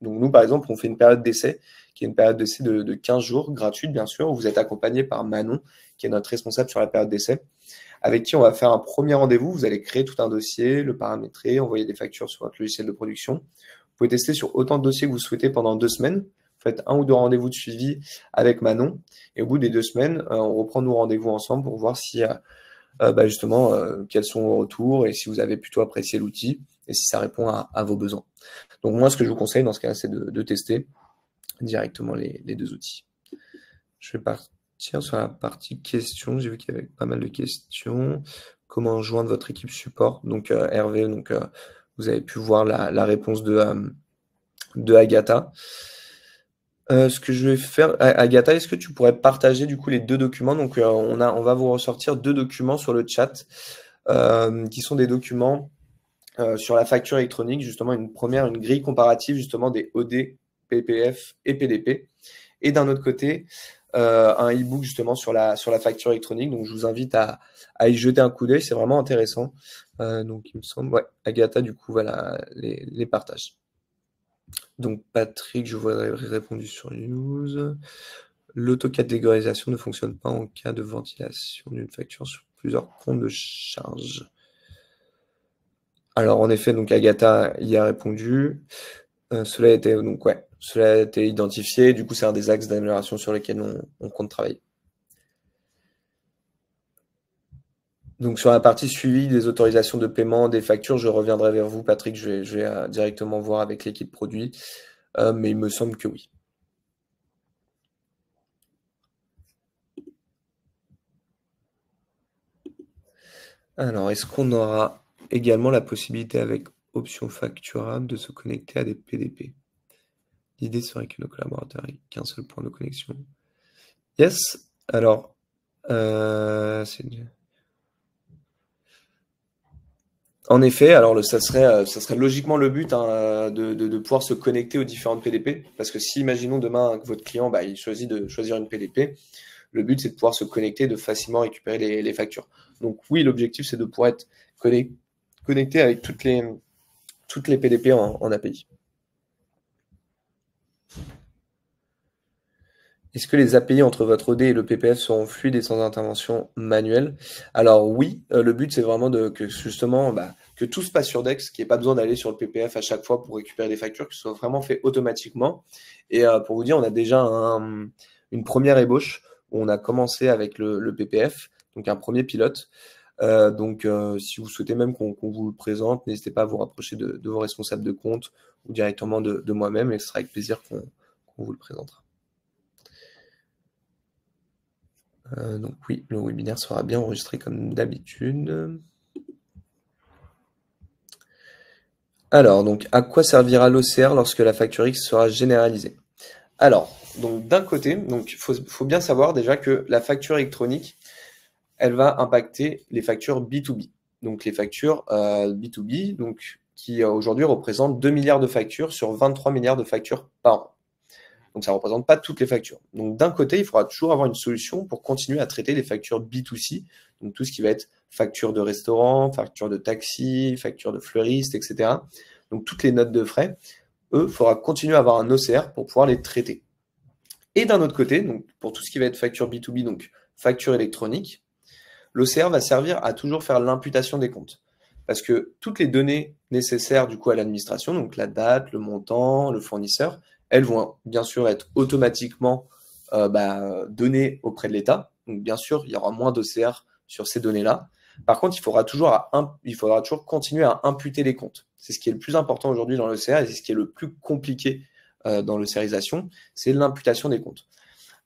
Donc nous, par exemple, on fait une période d'essai, qui est une période d'essai de 15 jours, gratuite bien sûr, où vous êtes accompagné par Manon, qui est notre responsable sur la période d'essai, avec qui on va faire un premier rendez-vous. Vous allez créer tout un dossier, le paramétrer, envoyer des factures sur votre logiciel de production. Vous pouvez tester sur autant de dossiers que vous souhaitez pendant 2 semaines. Vous faites 1 ou 2 rendez-vous de suivi avec Manon. Et au bout des 2 semaines, on reprend nos rendez-vous ensemble pour voir si justement quels sont vos retours et si vous avez plutôt apprécié l'outil et si ça répond à vos besoins. Donc moi, ce que je vous conseille dans ce cas-là, c'est de tester directement les deux outils. Je vais partir sur la partie questions. J'ai vu qu'il y avait pas mal de questions. Comment joindre votre équipe support? Donc Hervé, vous avez pu voir la réponse de Agatha. Ce que je vais faire, Agatha, est-ce que tu pourrais partager du coup les deux documents? Donc on va vous ressortir 2 documents sur le chat qui sont des documents sur la facture électronique, justement une grille comparative justement des OD, PPF et PDP. Et d'un autre côté, un e-book justement sur la facture électronique. Donc je vous invite à y jeter un coup d'œil, c'est vraiment intéressant. Donc il me semble, ouais, Agatha du coup voilà les partages. Donc Patrick, je vous ai répondu sur news. L'autocatégorisation ne fonctionne pas en cas de ventilation d'une facture sur plusieurs comptes de charge. Alors en effet, donc Agatha y a répondu. Cela a été identifié. Du coup, c'est un des axes d'amélioration sur lesquels on compte travailler. Donc sur la partie suivi des autorisations de paiement, des factures, je reviendrai vers vous, Patrick. Je vais directement voir avec l'équipe produit, mais il me semble que oui. Alors, est-ce qu'on aura également la possibilité avec option facturable de se connecter à des PDP? L'idée serait que nos collaborateurs aient qu'un seul point de connexion. Yes, Alors, en effet, alors ça serait logiquement le but hein, de pouvoir se connecter aux différentes PDP. Parce que si, imaginons demain que votre client bah, il choisit de choisir une PDP, le but c'est de pouvoir se connecter, de facilement récupérer les factures. Donc oui, l'objectif c'est de pouvoir être connecté avec toutes les PDP en API. Est-ce que les API entre votre OD et le PPF seront fluides et sans intervention manuelle? Alors oui, le but c'est vraiment que justement bah, que tout se passe sur Dex, qu'il n'y ait pas besoin d'aller sur le PPF à chaque fois pour récupérer des factures, que ce soit vraiment fait automatiquement. Et pour vous dire, on a déjà une première ébauche où on a commencé avec le PPF, donc un premier pilote. Si vous souhaitez même qu'on vous le présente, n'hésitez pas à vous rapprocher de vos responsables de compte ou directement de moi-même et ce sera avec plaisir qu'on vous le présentera. Donc oui, le webinaire sera bien enregistré comme d'habitude. Alors, donc, à quoi servira l'OCR lorsque la facture X sera généralisée? Alors, donc d'un côté, donc faut bien savoir déjà que la facture électronique, elle va impacter les factures B2B. Donc les factures B2B, donc, qui aujourd'hui représentent 2 milliards de factures sur 23 milliards de factures par an. Donc ça ne représente pas toutes les factures. Donc d'un côté, il faudra toujours avoir une solution pour continuer à traiter les factures B2C, donc tout ce qui va être facture de restaurant, facture de taxi, facture de fleuriste, etc. Donc toutes les notes de frais, eux, il faudra continuer à avoir un OCR pour pouvoir les traiter. Et d'un autre côté, donc pour tout ce qui va être facture B2B, donc facture électronique, l'OCR va servir à toujours faire l'imputation des comptes. Parce que toutes les données nécessaires du coup à l'administration, donc la date, le montant, le fournisseur, elles vont bien sûr être automatiquement données auprès de l'État. Donc bien sûr, il y aura moins d'OCR sur ces données-là. Par contre, il faudra toujours continuer à imputer les comptes. C'est ce qui est le plus important aujourd'hui dans l'OCR et c'est ce qui est le plus compliqué dans l'OCRisation, c'est l'imputation des comptes.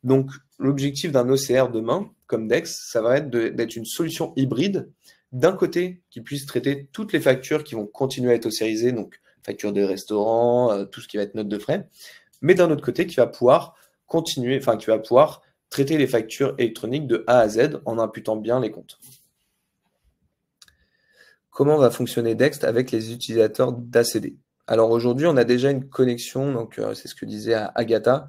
Donc, l'objectif d'un OCR demain, comme Dex, ça va être d'être une solution hybride, d'un côté, qui puisse traiter toutes les factures qui vont continuer à être OCRisées, donc factures de restaurant, tout ce qui va être notes de frais, mais d'un autre côté, qui va pouvoir traiter les factures électroniques de A à Z en imputant bien les comptes. Comment va fonctionner Dext avec les utilisateurs d'ACD? Alors aujourd'hui, on a déjà une connexion, donc c'est ce que disait Agatha,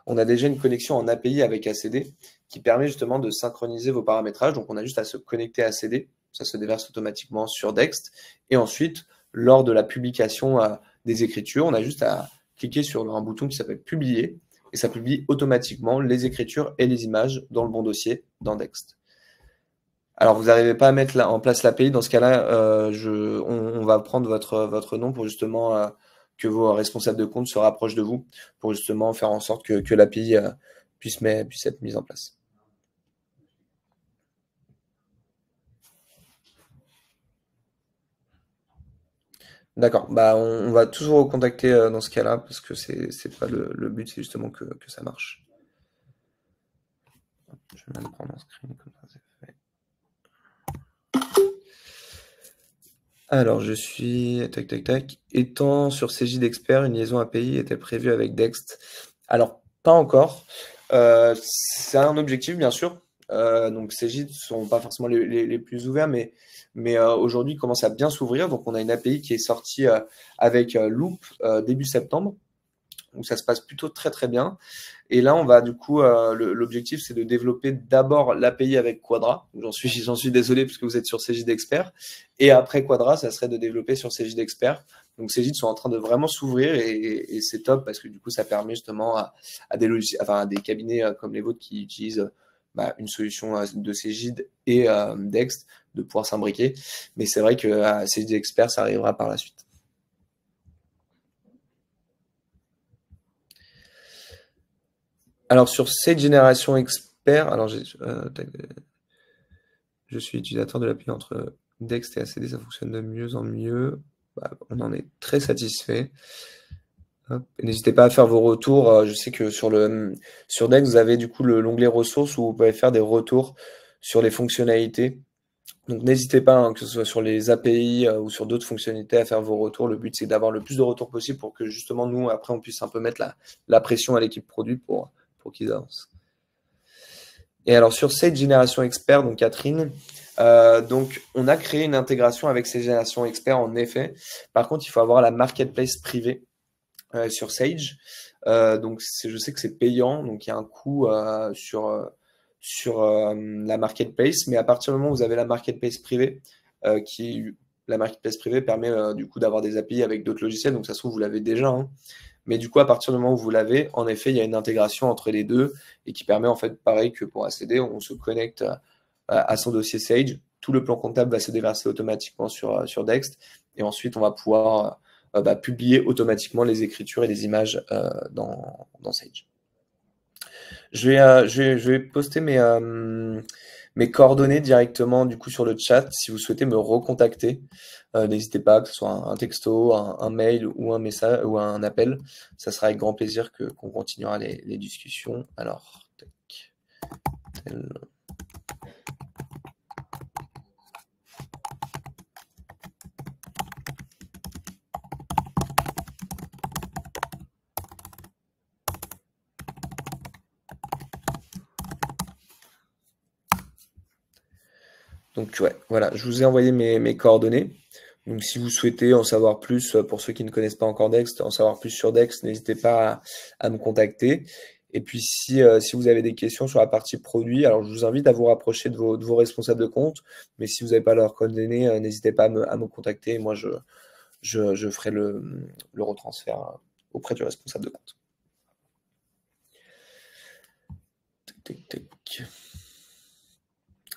on a déjà une connexion en API avec ACD qui permet justement de synchroniser vos paramétrages. Donc on a juste à se connecter à ACD, ça se déverse automatiquement sur Dext. Et ensuite, lors de la publication des écritures, on a juste à cliquer sur un bouton qui s'appelle Publier et ça publie automatiquement les écritures et les images dans le bon dossier dans Dext. Alors, vous n'arrivez pas à mettre en place l'API. Dans ce cas-là, on va prendre votre nom pour justement que vos responsables de compte se rapprochent de vous pour justement faire en sorte que l'API puisse être mise en place. D'accord. Bah, on va toujours vous contacter dans ce cas-là parce que c'est pas le but, c'est justement que ça marche. Je vais même prendre un screen comme ça, c'est fait. Alors, je suis. Tac, tac, tac. Étant sur CJ d'Expert, une liaison API était prévue avec Dext. Alors, pas encore. C'est un objectif, bien sûr. Donc, CJ ne sont pas forcément les plus ouverts, mais aujourd'hui, ils commencent à bien s'ouvrir. Donc, on a une API qui est sortie avec Loop début septembre. Donc, ça se passe plutôt très, très bien. Et là, on va du coup, l'objectif, c'est de développer d'abord l'API avec Quadra. J'en suis désolé parce que vous êtes sur CJ d'Expert. Et après Quadra, ça serait de développer sur CJ d'Expert. Donc CJ sont en train de vraiment s'ouvrir et c'est top parce que du coup, ça permet justement à des cabinets comme les vôtres qui utilisent une solution de CJ et Dext de pouvoir s'imbriquer. Mais c'est vrai que CJ d'Expert, ça arrivera par la suite. Alors sur cette génération expert, alors je suis utilisateur de l'API entre Dext et ACD, ça fonctionne de mieux en mieux. On en est très satisfait. N'hésitez pas à faire vos retours. Je sais que sur Dext, vous avez du coup l'onglet ressources où vous pouvez faire des retours sur les fonctionnalités. Donc n'hésitez pas, hein, que ce soit sur les API ou sur d'autres fonctionnalités, à faire vos retours. Le but, c'est d'avoir le plus de retours possible pour que justement nous, après, on puisse un peu mettre la pression à l'équipe produit pour qu'ils avancent. Et alors sur cette génération expert, donc Catherine, donc on a créé une intégration avec ces générations experts en effet. Par contre, il faut avoir la marketplace privée sur Sage. Donc je sais que c'est payant, donc il y a un coût sur la marketplace, mais à partir du moment où vous avez la marketplace privée, la marketplace privée permet du coup d'avoir des API avec d'autres logiciels, donc ça se trouve vous l'avez déjà, hein. Mais du coup, à partir du moment où vous l'avez, en effet, il y a une intégration entre les deux et qui permet, en fait, pareil que pour ACD, on se connecte à son dossier Sage. Tout le plan comptable va se déverser automatiquement sur Dext. Et ensuite, on va pouvoir publier automatiquement les écritures et les images dans Sage. Je vais poster mes coordonnées directement du coup sur le chat. Si vous souhaitez me recontacter, n'hésitez pas, que ce soit un texto, un mail ou un message ou un appel. Ça sera avec grand plaisir qu'on continuera les discussions. Alors, tac, tel. Donc ouais, voilà, je vous ai envoyé mes coordonnées. Donc si vous souhaitez en savoir plus, pour ceux qui ne connaissent pas encore Dext, en savoir plus sur Dext, n'hésitez pas à me contacter. Et puis si vous avez des questions sur la partie produit, alors je vous invite à vous rapprocher de vos responsables de compte. Mais si vous n'avez pas leurs coordonnées, n'hésitez pas à me contacter. Moi, je ferai le retransfert auprès du responsable de compte. Tac, tac, tac.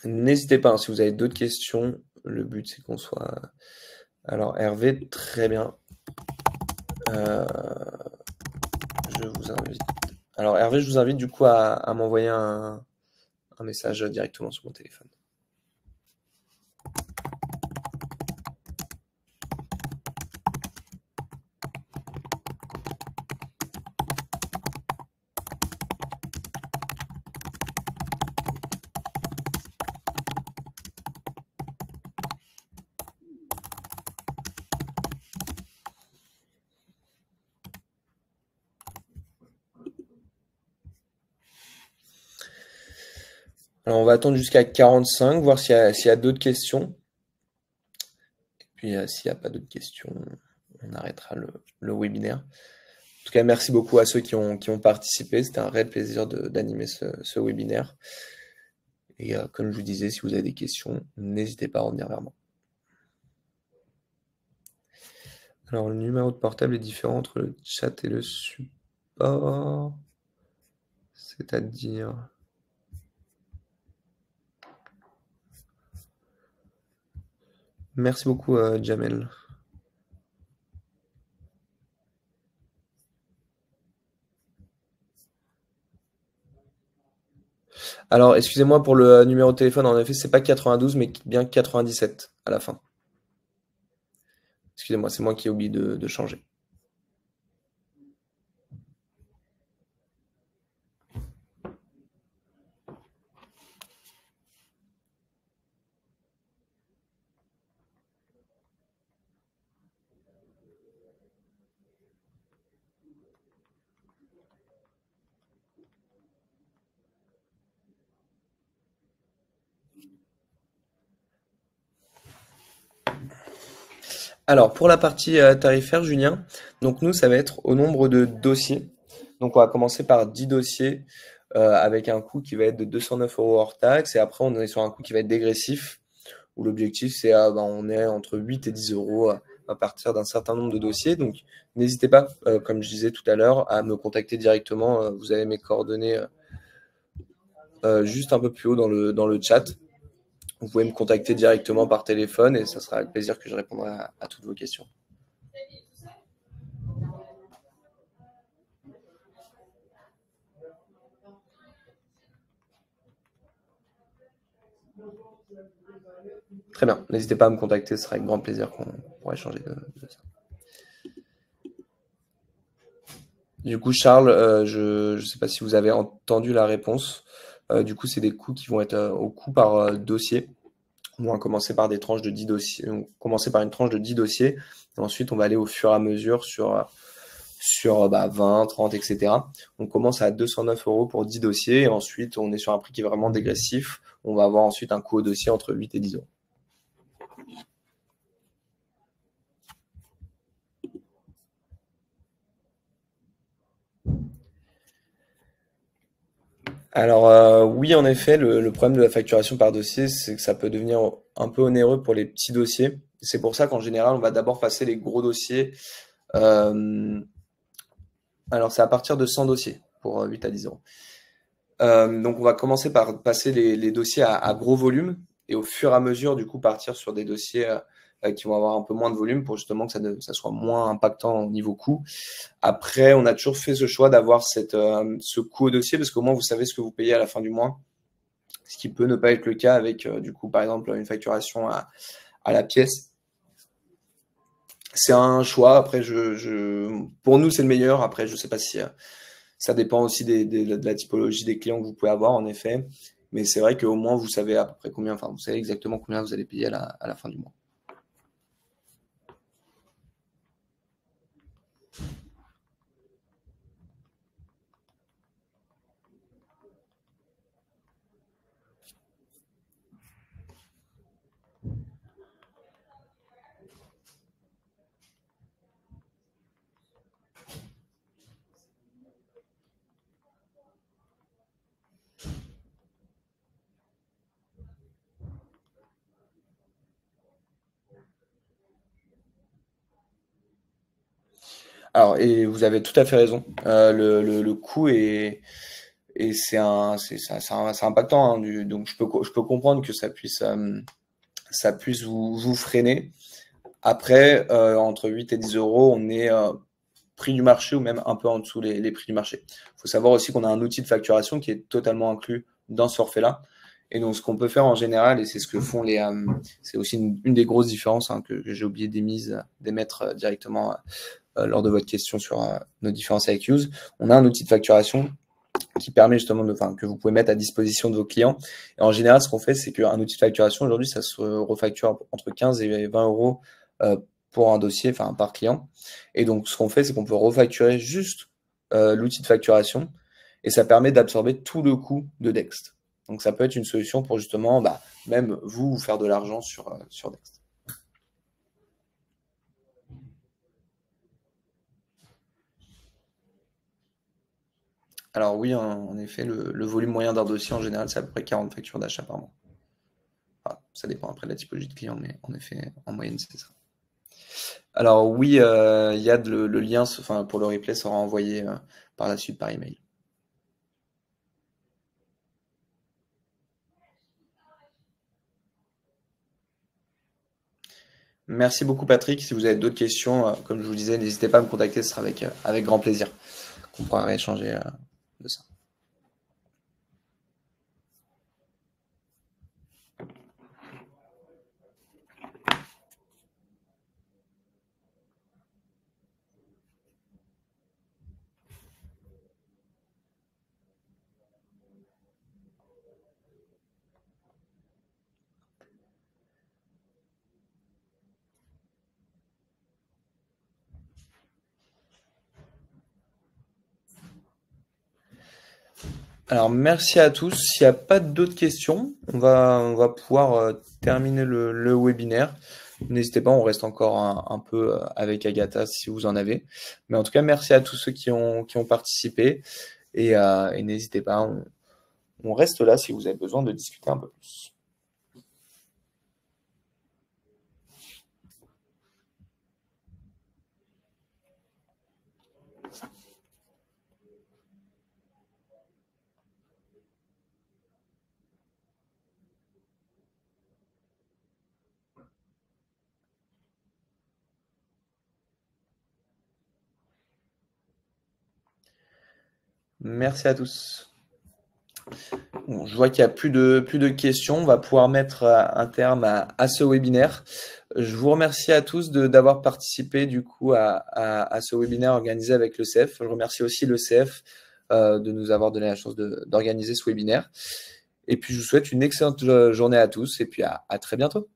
N'hésitez pas, hein, si vous avez d'autres questions. Le but, c'est qu'on soit... Alors, Hervé, très bien. Je vous invite. Alors, Hervé, je vous invite du coup à m'envoyer un message directement sur mon téléphone. Alors, on va attendre jusqu'à 45, voir s'il y a d'autres questions. Et puis, s'il n'y a pas d'autres questions, on arrêtera le webinaire. En tout cas, merci beaucoup à ceux qui ont participé. C'était un réel plaisir d'animer ce webinaire. Et comme je vous disais, si vous avez des questions, n'hésitez pas à revenir vers moi. Alors, le numéro de portable est différent entre le chat et le support. C'est-à-dire... Merci beaucoup, Jamel. Alors, excusez-moi pour le numéro de téléphone, en effet, c'est pas 92, mais bien 97 à la fin. Excusez-moi, c'est moi qui ai oublié de changer. Alors, pour la partie tarifaire, Julien, donc nous, ça va être au nombre de dossiers. Donc, on va commencer par 10 dossiers avec un coût qui va être de 209 € hors taxe. Et après, on est sur un coût qui va être dégressif, où l'objectif, c'est on est entre 8 et 10 € à partir d'un certain nombre de dossiers. Donc, n'hésitez pas, comme je disais tout à l'heure, à me contacter directement. Vous avez mes coordonnées juste un peu plus haut dans le chat. Vous pouvez me contacter directement par téléphone et ça sera avec plaisir que je répondrai à toutes vos questions. Très bien, n'hésitez pas à me contacter, ce sera avec grand plaisir qu'on pourra échanger de ça. Du coup, Charles, je ne sais pas si vous avez entendu la réponse. Du coup, c'est des coûts qui vont être au coût par dossier. On va commencer par des tranches de 10 dossiers. On va commencer par une tranche de 10 dossiers. Et ensuite, on va aller au fur et à mesure sur sur 20, 30, etc. On commence à 209 € pour 10 dossiers et ensuite on est sur un prix qui est vraiment dégressif. On va avoir ensuite un coût au dossier entre 8 et 10 €. Alors oui, en effet, le problème de la facturation par dossier, c'est que ça peut devenir un peu onéreux pour les petits dossiers. C'est pour ça qu'en général, on va d'abord passer les gros dossiers. Alors c'est à partir de 100 dossiers pour 8 à 10 €. Donc on va commencer par passer les dossiers à gros volume et au fur et à mesure, du coup, partir sur des dossiers qui vont avoir un peu moins de volume pour justement que ça soit moins impactant au niveau coût. Après, on a toujours fait ce choix d'avoir ce coût au dossier parce qu'au moins vous savez ce que vous payez à la fin du mois, ce qui peut ne pas être le cas avec du coup par exemple une facturation à la pièce. C'est un choix. Après, pour nous c'est le meilleur. Après, je sais pas si ça dépend aussi de la typologie des clients que vous pouvez avoir en effet, mais c'est vrai qu'au moins vous savez à peu près combien, enfin vous savez exactement combien vous allez payer à la fin du mois. Alors, et vous avez tout à fait raison. Le coût c'est impactant, hein, donc je peux comprendre que ça puisse vous freiner. Après, entre 8 et 10 €, on est prix du marché ou même un peu en dessous les prix du marché. Il faut savoir aussi qu'on a un outil de facturation qui est totalement inclus dans ce forfait-là. Et donc, ce qu'on peut faire en général, et c'est ce que font c'est aussi une des grosses différences hein, que j'ai oublié d'émettre directement lors de votre question sur nos différences avec Use. On a un outil de facturation qui permet justement que vous pouvez mettre à disposition de vos clients. Et en général, ce qu'on fait, c'est qu'un outil de facturation, aujourd'hui, ça se refacture entre 15 et 20 € pour un dossier, enfin par client. Et donc, ce qu'on fait, c'est qu'on peut refacturer juste l'outil de facturation et ça permet d'absorber tout le coût de Dext. Donc, ça peut être une solution pour justement, même vous faire de l'argent sur Dext. Alors oui, en effet, le volume moyen d'un dossier, en général, c'est à peu près 40 factures d'achat par mois. Enfin, ça dépend après de la typologie de client, mais en effet, en moyenne, c'est ça. Alors oui, Yad, le lien pour le replay sera envoyé par la suite par email. Merci beaucoup Patrick. Si vous avez d'autres questions, comme je vous disais, n'hésitez pas à me contacter, ce sera avec grand plaisir qu'on pourra rééchanger de ça. Alors merci à tous. S'il n'y a pas d'autres questions, on va pouvoir terminer le webinaire. N'hésitez pas, on reste encore un peu avec Agatha si vous en avez. Mais en tout cas, merci à tous ceux qui ont participé. Et n'hésitez pas, on reste là si vous avez besoin de discuter un peu plus. Merci à tous. Bon, je vois qu'il n'y a plus de questions. On va pouvoir mettre un terme à ce webinaire. Je vous remercie à tous d'avoir participé du coup à ce webinaire organisé avec le CEF. Je remercie aussi le CEF de nous avoir donné la chance d'organiser ce webinaire. Et puis je vous souhaite une excellente journée à tous et puis à très bientôt.